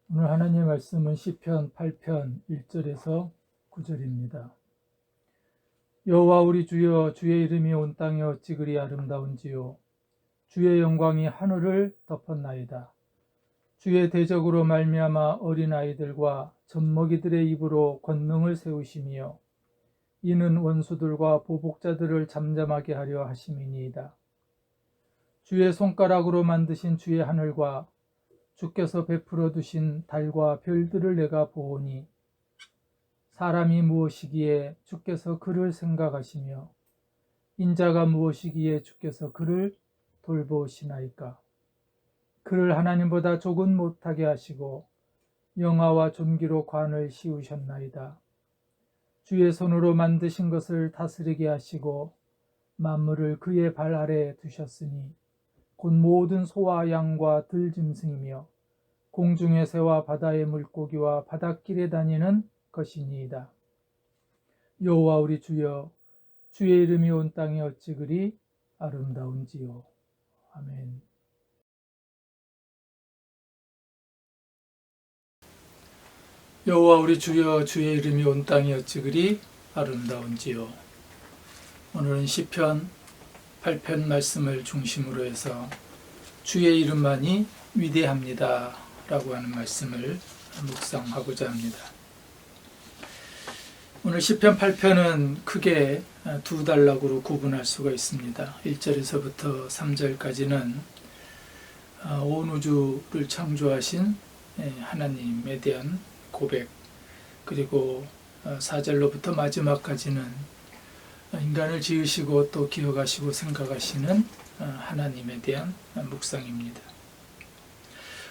오늘 하나님의 말씀은 시편 8편 1절에서 9절입니다. 여호와 우리 주여, 주의 이름이 온 땅에 어찌 그리 아름다운지요. 주의 영광이 하늘을 덮었나이다. 주의 대적으로 말미암아 어린아이들과 젖먹이들의 입으로 권능을 세우시며 이는 원수들과 보복자들을 잠잠하게 하려 하심이니이다. 주의 손가락으로 만드신 주의 하늘과 주께서 베풀어 두신 달과 별들을 내가 보오니 사람이 무엇이기에 주께서 그를 생각하시며 인자가 무엇이기에 주께서 그를 돌보시나이까. 그를 하나님보다 조금 못하게 하시고 영화와 존귀로 관을 씌우셨나이다. 주의 손으로 만드신 것을 다스리게 하시고 만물을 그의 발 아래에 두셨으니 곧 모든 소와 양과 들짐승이며 공중의 새와 바다의 물고기와 바닷길에 다니는 것이니이다. 여호와 우리 주여, 주의 이름이 온 땅에 어찌 그리 아름다운지요. 아멘. 여호와 우리 주여, 주의 이름이 온 땅에 어찌 그리 아름다운지요. 오늘은 시편 8편 말씀을 중심으로 해서 주의 이름만이 위대합니다 라고 하는 말씀을 묵상하고자 합니다. 오늘 시편 8편은 크게 두 단락으로 구분할 수가 있습니다. 1절에서부터 3절까지는 온 우주를 창조하신 하나님에 대한 고백, 그리고 4절로부터 마지막까지는 인간을 지으시고 또 기억하시고 생각하시는 하나님에 대한 묵상입니다.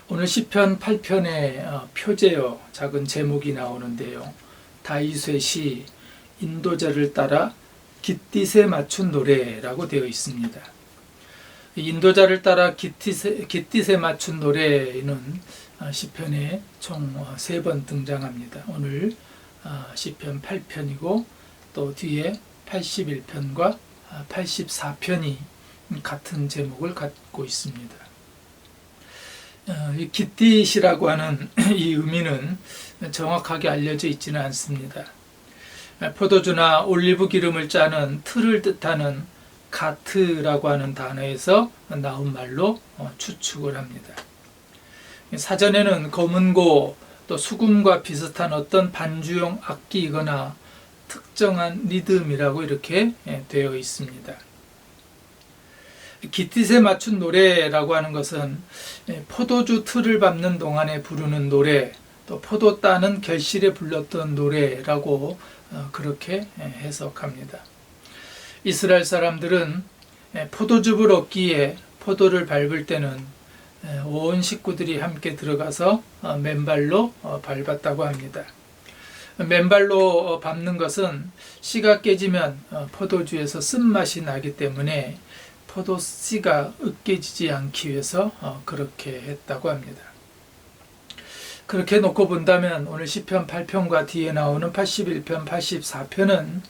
오늘 시편 8편의 표제어 작은 제목이 나오는데요. 다윗의 시 인도자를 따라 깃딧에 맞춘 노래라고 되어 있습니다. 인도자를 따라 깃딧에 맞춘 노래는 시편에 총 3번 등장합니다. 오늘 시편 8편이고 또 뒤에 81편과 84편이 같은 제목을 갖고 있습니다. 이 깃딧이라고 하는 이 의미는 정확하게 알려져 있지는 않습니다. 포도주나 올리브 기름을 짜는 틀을 뜻하는 가트라고 하는 단어에서 나온 말로 추측을 합니다. 사전에는 검은고 또 수금과 비슷한 어떤 반주용 악기이거나 특정한 리듬이라고 이렇게 되어 있습니다. 깃딧에 맞춘 노래라고 하는 것은 포도주 틀을 밟는 동안에 부르는 노래, 또 포도 따는 결실에 불렀던 노래라고 그렇게 해석합니다. 이스라엘 사람들은 포도즙을 얻기에 포도를 밟을 때는 온 식구들이 함께 들어가서 맨발로 밟았다고 합니다. 맨발로 밟는 것은 씨가 깨지면 포도주에서 쓴맛이 나기 때문에 포도씨가 으깨지지 않기 위해서 그렇게 했다고 합니다. 그렇게 놓고 본다면 오늘 시편 8편과 뒤에 나오는 81편, 84편은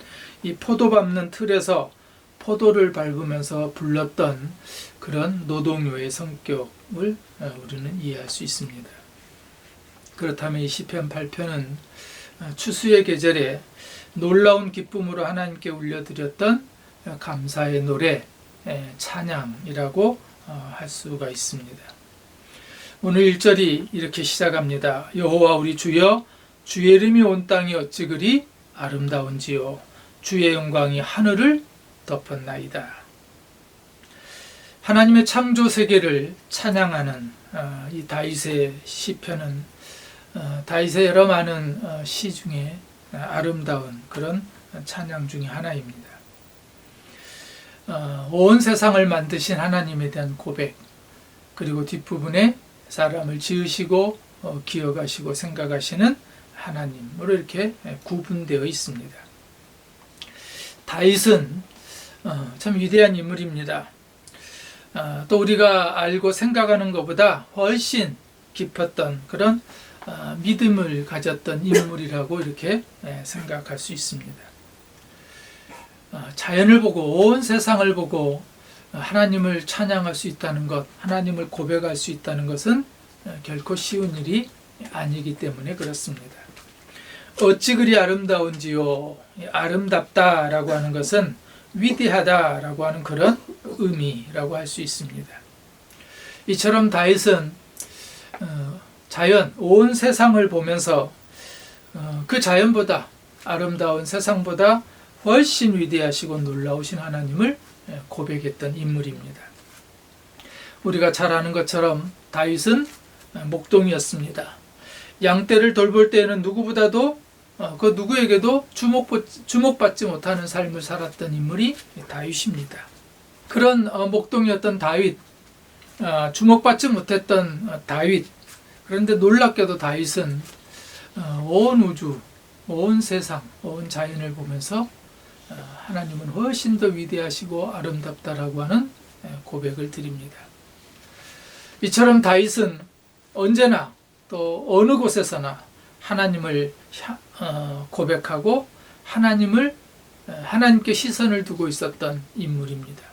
이 포도 밟는 틀에서 포도를 밟으면서 불렀던 그런 노동요의 성격을 우리는 이해할 수 있습니다. 그렇다면 이 시편 8편은 추수의 계절에 놀라운 기쁨으로 하나님께 울려드렸던 감사의 노래, 찬양이라고 할 수가 있습니다. 오늘 1절이 이렇게 시작합니다. 여호와 우리 주여, 주의 이름이 온 땅이 어찌 그리 아름다운지요. 주의 영광이 하늘을 덮었나이다. 하나님의 창조 세계를 찬양하는 이 다윗의 시편은 다윗의 여러 많은 시 중에 아름다운 그런 찬양 중에 하나입니다. 온 세상을 만드신 하나님에 대한 고백, 그리고 뒷부분에 사람을 지으시고 기억하시고 생각하시는 하나님으로 이렇게 구분되어 있습니다. 다윗은 참 위대한 인물입니다. 또 우리가 알고 생각하는 것보다 훨씬 깊었던 그런 믿음을 가졌던 인물이라고 이렇게 생각할 수 있습니다. 자연을 보고 온 세상을 보고 하나님을 찬양할 수 있다는 것, 하나님을 고백할 수 있다는 것은 결코 쉬운 일이 아니기 때문에 그렇습니다. 어찌 그리 아름다운지요. 아름답다라고 하는 것은 위대하다라고 하는 그런 의미라고 할 수 있습니다. 이처럼 다윗은 자연, 온 세상을 보면서 그 자연보다 아름다운 세상보다 훨씬 위대하시고 놀라우신 하나님을 고백했던 인물입니다. 우리가 잘 아는 것처럼 다윗은 목동이었습니다. 양떼를 돌볼 때에는 누구보다도 그 누구에게도 주목받지 못하는 삶을 살았던 인물이 다윗입니다. 그런 목동이었던 다윗, 주목받지 못했던 다윗, 그런데 놀랍게도 다윗은 온 우주, 온 세상, 온 자연을 보면서 하나님은 훨씬 더 위대하시고 아름답다라고 하는 고백을 드립니다. 이처럼 다윗은 언제나 또 어느 곳에서나 하나님을 고백하고 하나님께 시선을 두고 있었던 인물입니다.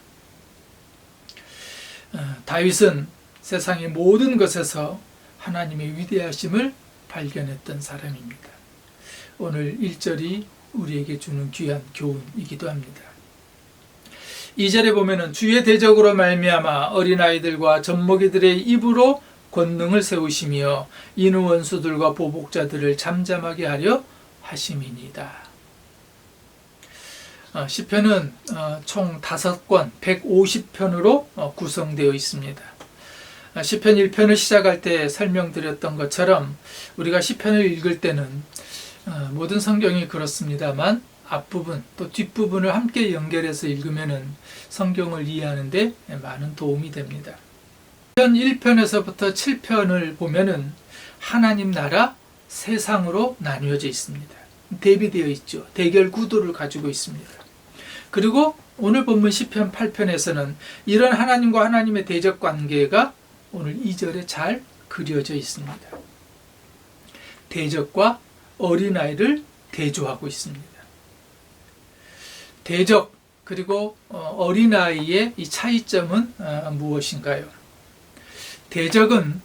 다윗은 세상의 모든 것에서 하나님의 위대하심을 발견했던 사람입니다. 오늘 1절이 우리에게 주는 귀한 교훈이기도 합니다. 2절에 보면은 주의 대적으로 말미암아 어린아이들과 젖먹이들의 입으로 권능을 세우시며 이는 원수들과 보복자들을 잠잠하게 하려 하심이니이다. 시편은 총 5권 150편으로 구성되어 있습니다. 시편 1편을 시작할 때 설명드렸던 것처럼 우리가 시편을 읽을 때는 모든 성경이 그렇습니다만 앞부분 또 뒷부분을 함께 연결해서 읽으면 성경을 이해하는 데 많은 도움이 됩니다. 시편 1편에서부터 7편을 보면은 하나님 나라 세상으로 나뉘어져 있습니다. 대비되어 있죠. 대결 구도를 가지고 있습니다. 그리고 오늘 본문 시편 8편에서는 이런 하나님과 하나님의 대적 관계가 오늘 2절에 잘 그려져 있습니다. 대적과 어린아이를 대조하고 있습니다. 대적 그리고 어린아이의 이 차이점은 무엇인가요? 대적은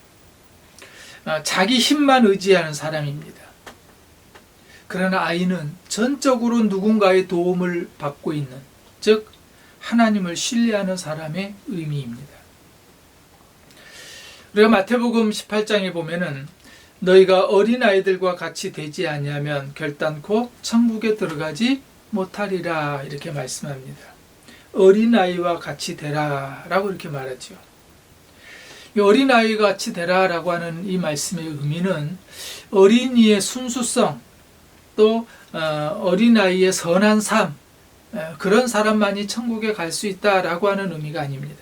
자기 힘만 의지하는 사람입니다. 그러나 아이는 전적으로 누군가의 도움을 받고 있는, 즉 하나님을 신뢰하는 사람의 의미입니다. 우리가 마태복음 18장에 보면은 너희가 어린아이들과 같이 되지 아니하면 결단코 천국에 들어가지 못하리라 이렇게 말씀합니다. 어린아이와 같이 되라 라고 이렇게 말하죠. 이 어린아이와 같이 되라 라고 하는 이 말씀의 의미는 어린이의 순수성 또 어린아이의 선한 삶, 그런 사람만이 천국에 갈 수 있다라고 하는 의미가 아닙니다.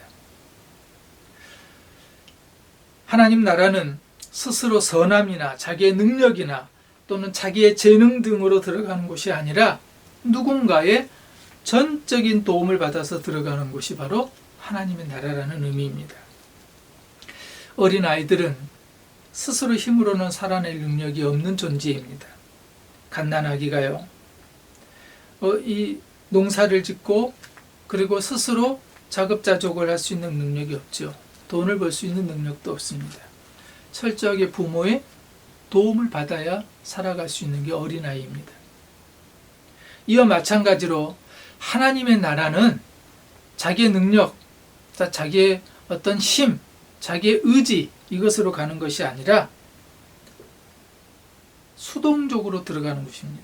하나님 나라는 스스로 선함이나 자기의 능력이나 또는 자기의 재능 등으로 들어가는 곳이 아니라 누군가의 전적인 도움을 받아서 들어가는 곳이 바로 하나님의 나라라는 의미입니다. 어린아이들은 스스로 힘으로는 살아낼 능력이 없는 존재입니다. 갓난아기가요, 이 농사를 짓고 그리고 스스로 자급자족을 할 수 있는 능력이 없죠. 돈을 벌 수 있는 능력도 없습니다. 철저하게 부모의 도움을 받아야 살아갈 수 있는 게 어린아이입니다. 이와 마찬가지로 하나님의 나라는 자기의 능력, 자기의 어떤 힘, 자기의 의지 이것으로 가는 것이 아니라 수동적으로 들어가는 것입니다.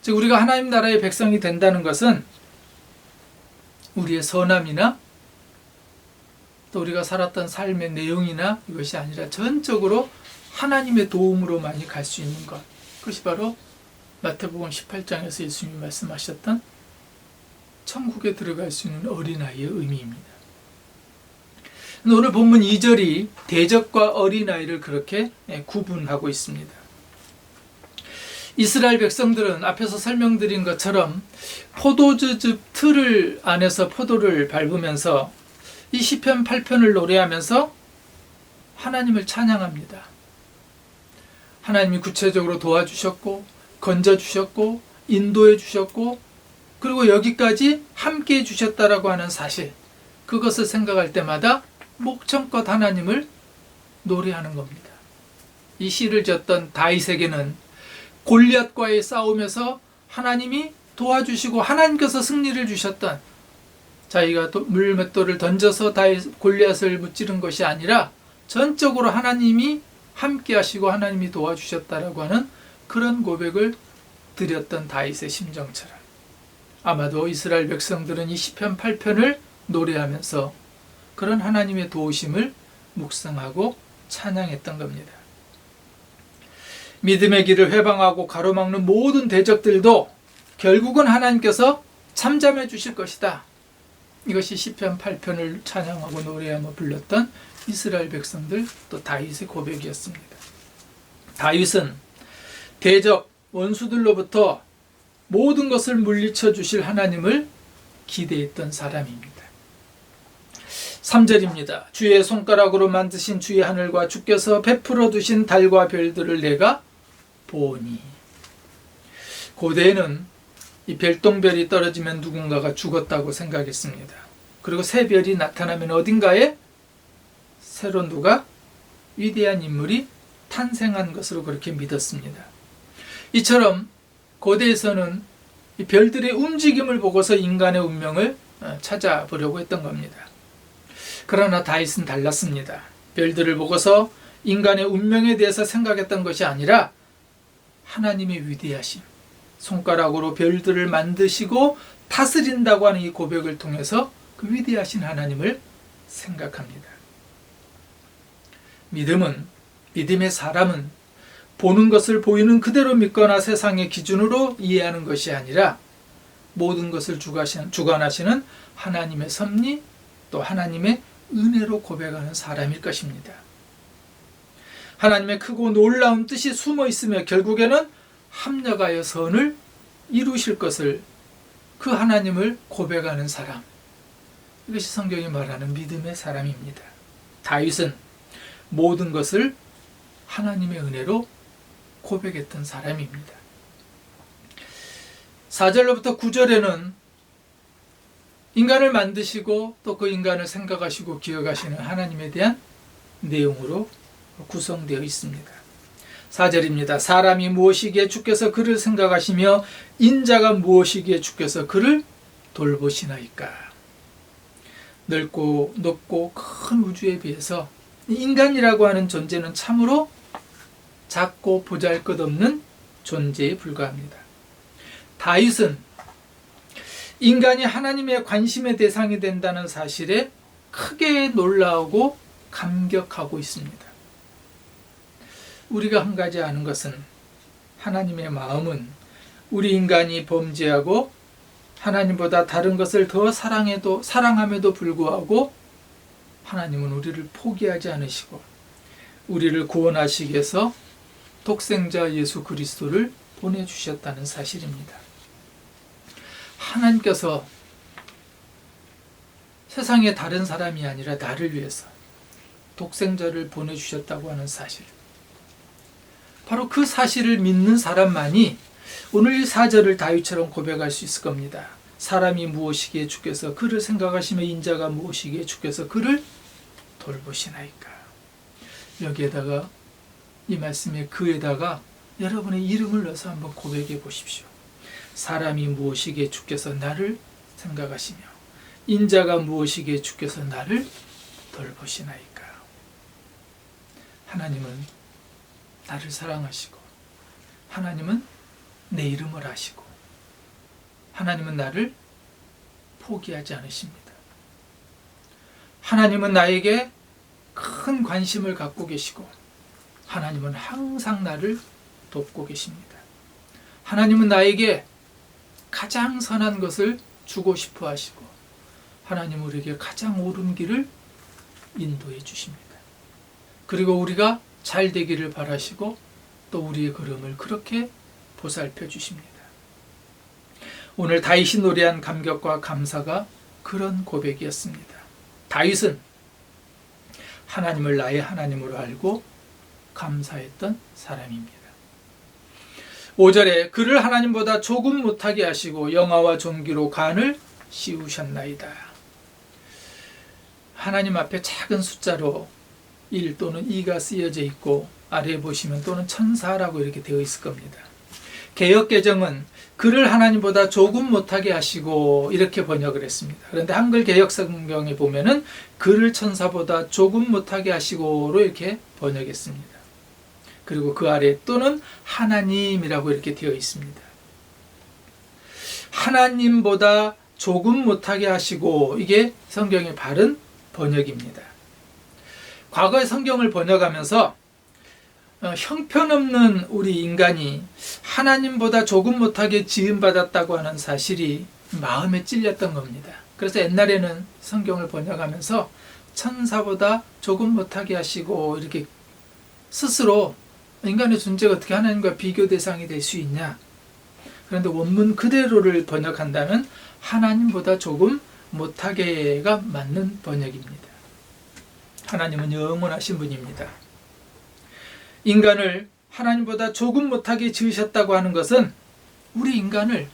즉 우리가 하나님 나라의 백성이 된다는 것은 우리의 선함이나 또 우리가 살았던 삶의 내용이나 이것이 아니라 전적으로 하나님의 도움으로만이 갈 수 있는 것, 그것이 바로 마태복음 18장에서 예수님이 말씀하셨던 천국에 들어갈 수 있는 어린아이의 의미입니다. 오늘 본문 2절이 대적과 어린아이를 그렇게 구분하고 있습니다. 이스라엘 백성들은 앞에서 설명드린 것처럼 포도주즙 틀을 안에서 포도를 밟으면서 이 시편 8편을 노래하면서 하나님을 찬양합니다. 하나님이 구체적으로 도와주셨고 건져주셨고 인도해 주셨고 그리고 여기까지 함께해 주셨다라고 하는 사실, 그것을 생각할 때마다 목청껏 하나님을 노래하는 겁니다. 이 시를 지었던 다윗에게는 골리앗과의 싸움에서 하나님이 도와주시고 하나님께서 승리를 주셨던, 자기가 물맷돌을 던져서 골리앗을 무찌른 것이 아니라 전적으로 하나님이 함께 하시고 하나님이 도와주셨다라고 하는 그런 고백을 드렸던 다윗의 심정처럼, 아마도 이스라엘 백성들은 이 시편 8편을 노래하면서 그런 하나님의 도우심을 묵상하고 찬양했던 겁니다. 믿음의 길을 회방하고 가로막는 모든 대적들도 결국은 하나님께서 참잠해 주실 것이다. 이것이 시편 8편을 찬양하고 노래하며 불렀던 이스라엘 백성들, 또 다윗의 고백이었습니다. 다윗은 대적 원수들로부터 모든 것을 물리쳐 주실 하나님을 기대했던 사람입니다. 3절입니다. 주의 손가락으로 만드신 주의 하늘과 주께서 베풀어 두신 달과 별들을 내가 보니. 고대에는 이 별똥별이 떨어지면 누군가가 죽었다고 생각했습니다. 그리고 새 별이 나타나면 어딘가에 새로 누가 위대한 인물이 탄생한 것으로 그렇게 믿었습니다. 이처럼 고대에서는 이 별들의 움직임을 보고서 인간의 운명을 찾아보려고 했던 겁니다. 그러나 다윗은 달랐습니다. 별들을 보고서 인간의 운명에 대해서 생각했던 것이 아니라 하나님의 위대하심, 손가락으로 별들을 만드시고 다스린다고 하는 이 고백을 통해서 그 위대하신 하나님을 생각합니다. 믿음의 사람은 보는 것을 보이는 그대로 믿거나 세상의 기준으로 이해하는 것이 아니라 모든 것을 주관하시는 하나님의 섭리, 또 하나님의 은혜로 고백하는 사람일 것입니다. 하나님의 크고 놀라운 뜻이 숨어 있으며 결국에는 합력하여 선을 이루실 것을, 그 하나님을 고백하는 사람, 이것이 성경이 말하는 믿음의 사람입니다. 다윗은 모든 것을 하나님의 은혜로 고백했던 사람입니다. 4절로부터 9절에는 인간을 만드시고 또 그 인간을 생각하시고 기억하시는 하나님에 대한 내용으로 구성되어 있습니다. 4절입니다. 사람이 무엇이기에 주께서 그를 생각하시며 인자가 무엇이기에 주께서 그를 돌보시나이까. 넓고 높고 큰 우주에 비해서 인간이라고 하는 존재는 참으로 작고 보잘것없는 존재에 불과합니다. 다윗은 인간이 하나님의 관심의 대상이 된다는 사실에 크게 놀라우고 감격하고 있습니다. 우리가 한 가지 아는 것은, 하나님의 마음은 우리 인간이 범죄하고 하나님보다 다른 것을 더 사랑함에도 불구하고 하나님은 우리를 포기하지 않으시고 우리를 구원하시기 위해서 독생자 예수 그리스도를 보내주셨다는 사실입니다. 하나님께서 세상의 다른 사람이 아니라 나를 위해서 독생자를 보내주셨다고 하는 사실, 바로 그 사실을 믿는 사람만이 오늘 이 4절을 다윗처럼 고백할 수 있을 겁니다. 사람이 무엇이기에 주께서 그를 생각하시며 인자가 무엇이기에 주께서 그를 돌보시나이까. 여기에다가, 이 말씀에 그에다가 여러분의 이름을 넣어서 한번 고백해 보십시오. 사람이 무엇이기에 주께서 나를 생각하시며 인자가 무엇이기에 주께서 나를 돌보시나이까. 하나님은 나를 사랑하시고, 하나님은 내 이름을 아시고, 하나님은 나를 포기하지 않으십니다. 하나님은 나에게 큰 관심을 갖고 계시고, 하나님은 항상 나를 돕고 계십니다. 하나님은 나에게 가장 선한 것을 주고 싶어 하시고, 하나님은 우리에게 가장 옳은 길을 인도해 주십니다. 그리고 우리가 잘 되기를 바라시고 또 우리의 걸음을 그렇게 보살펴 주십니다. 오늘 다윗이 노래한 감격과 감사가 그런 고백이었습니다. 다윗은 하나님을 나의 하나님으로 알고 감사했던 사람입니다. 5절에 그를 하나님보다 조금 못하게 하시고 영화와 존귀로 간을 씌우셨나이다. 하나님 앞에 작은 숫자로 1 또는 2가 쓰여져 있고 아래에 보시면 또는 천사라고 이렇게 되어 있을 겁니다. 개역개정은 그를 하나님보다 조금 못하게 하시고 이렇게 번역을 했습니다. 그런데 한글 개역성경에 보면은 그를 천사보다 조금 못하게 하시고로 이렇게 번역했습니다. 그리고 그 아래 또는 하나님이라고 이렇게 되어 있습니다. 하나님보다 조금 못하게 하시고, 이게 성경의 바른 번역입니다. 과거의 성경을 번역하면서 형편없는 우리 인간이 하나님보다 조금 못하게 지음받았다고 하는 사실이 마음에 찔렸던 겁니다. 그래서 옛날에는 성경을 번역하면서 천사보다 조금 못하게 하시고 이렇게 스스로 인간의 존재가 어떻게 하나님과 비교 대상이 될 수 있냐. 그런데 원문 그대로를 번역한다면 하나님보다 조금 못하게가 맞는 번역입니다. 하나님은 영원하신 분입니다. 인간을 하나님보다 조금 못하게 지으셨다고 하는 것은 우리 인간을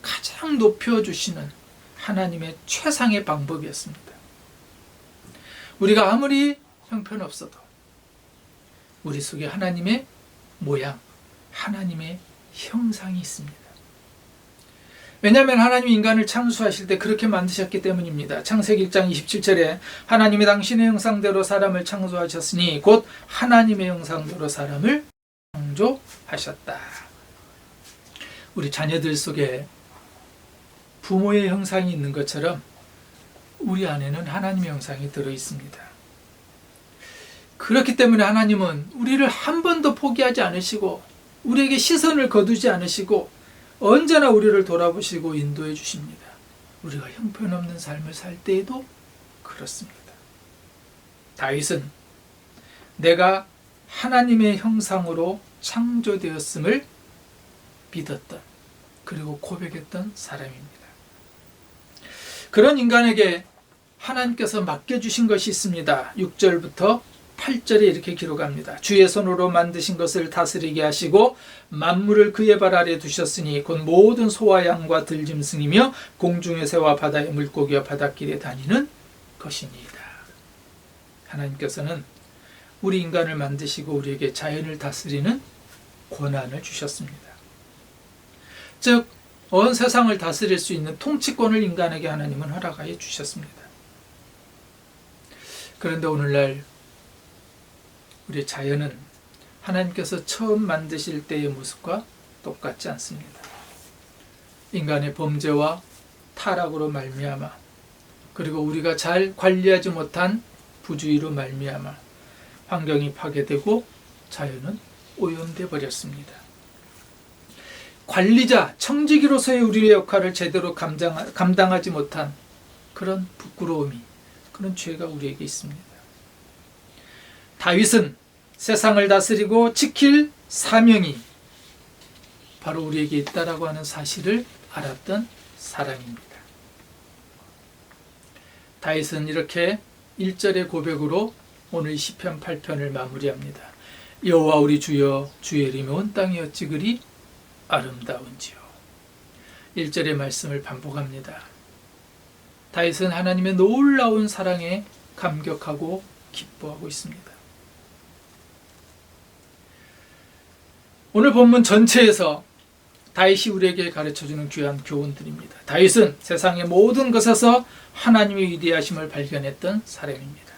가장 높여주시는 하나님의 최상의 방법이었습니다. 우리가 아무리 형편없어도 우리 속에 하나님의 모양, 하나님의 형상이 있습니다. 왜냐하면 하나님이 인간을 창조하실 때 그렇게 만드셨기 때문입니다. 창세기 1장 27절에 하나님이 당신의 형상대로 사람을 창조하셨으니 곧 하나님의 형상대로 사람을 창조하셨다. 우리 자녀들 속에 부모의 형상이 있는 것처럼 우리 안에는 하나님의 형상이 들어있습니다. 그렇기 때문에 하나님은 우리를 한 번도 포기하지 않으시고 우리에게 시선을 거두지 않으시고 언제나 우리를 돌아보시고 인도해 주십니다. 우리가 형편없는 삶을 살 때에도 그렇습니다. 다윗은 내가 하나님의 형상으로 창조되었음을 믿었던, 그리고 고백했던 사람입니다. 그런 인간에게 하나님께서 맡겨주신 것이 있습니다. 6절부터 8절에 이렇게 기록합니다. 주의 손으로 만드신 것을 다스리게 하시고 만물을 그의 발 아래 두셨으니 곧 모든 소와 양과 들짐승이며 공중의 새와 바다의 물고기와 바닷길에 다니는 것이니이다. 하나님께서는 우리 인간을 만드시고 우리에게 자연을 다스리는 권한을 주셨습니다. 즉 온 세상을 다스릴 수 있는 통치권을 인간에게 하나님은 허락하여 주셨습니다. 그런데 오늘날 우리 자연은 하나님께서 처음 만드실 때의 모습과 똑같지 않습니다. 인간의 범죄와 타락으로 말미암아, 그리고 우리가 잘 관리하지 못한 부주의로 말미암아 환경이 파괴되고 자연은 오염돼 버렸습니다. 관리자, 청지기로서의 우리의 역할을 제대로 감당하지 못한 그런 부끄러움이, 그런 죄가 우리에게 있습니다. 다윗은 세상을 다스리고 지킬 사명이 바로 우리에게 있다라고 하는 사실을 알았던 사람입니다. 다윗은 이렇게 1절의 고백으로 오늘 시편 8편을 마무리합니다. 여호와 우리 주여, 주의 이름이 온 땅이 어찌 그리 아름다운지요. 1절의 말씀을 반복합니다. 다윗은 하나님의 놀라운 사랑에 감격하고 기뻐하고 있습니다. 오늘 본문 전체에서 다윗이 우리에게 가르쳐주는 귀한 교훈들입니다. 다윗은 세상의 모든 것에서 하나님의 위대하심을 발견했던 사람입니다.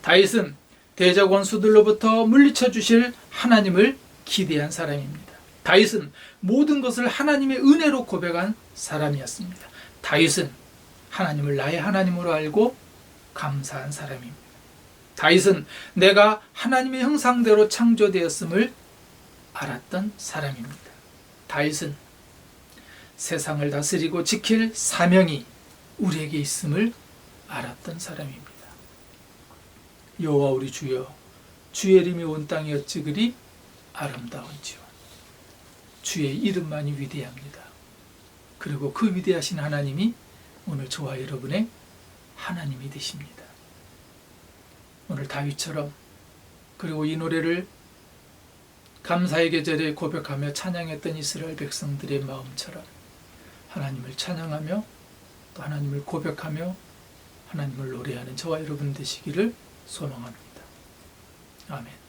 다윗은 대적 원수들로부터 물리쳐 주실 하나님을 기대한 사람입니다. 다윗은 모든 것을 하나님의 은혜로 고백한 사람이었습니다. 다윗은 하나님을 나의 하나님으로 알고 감사한 사람입니다. 다윗은 내가 하나님의 형상대로 창조되었음을 알았던 사람입니다. 다윗은 세상을 다스리고 지킬 사명이 우리에게 있음을 알았던 사람입니다. 여호와 우리 주여, 주의 이름이 온 땅이 어찌 그리 아름다운지요. 주의 이름만이 위대합니다. 그리고 그 위대하신 하나님이 오늘 저와 여러분의 하나님이 되십니다. 오늘 다윗처럼, 그리고 이 노래를 감사의 계절에 고백하며 찬양했던 이스라엘 백성들의 마음처럼 하나님을 찬양하며 또 하나님을 고백하며 하나님을 노래하는 저와 여러분 되시기를 소망합니다. 아멘.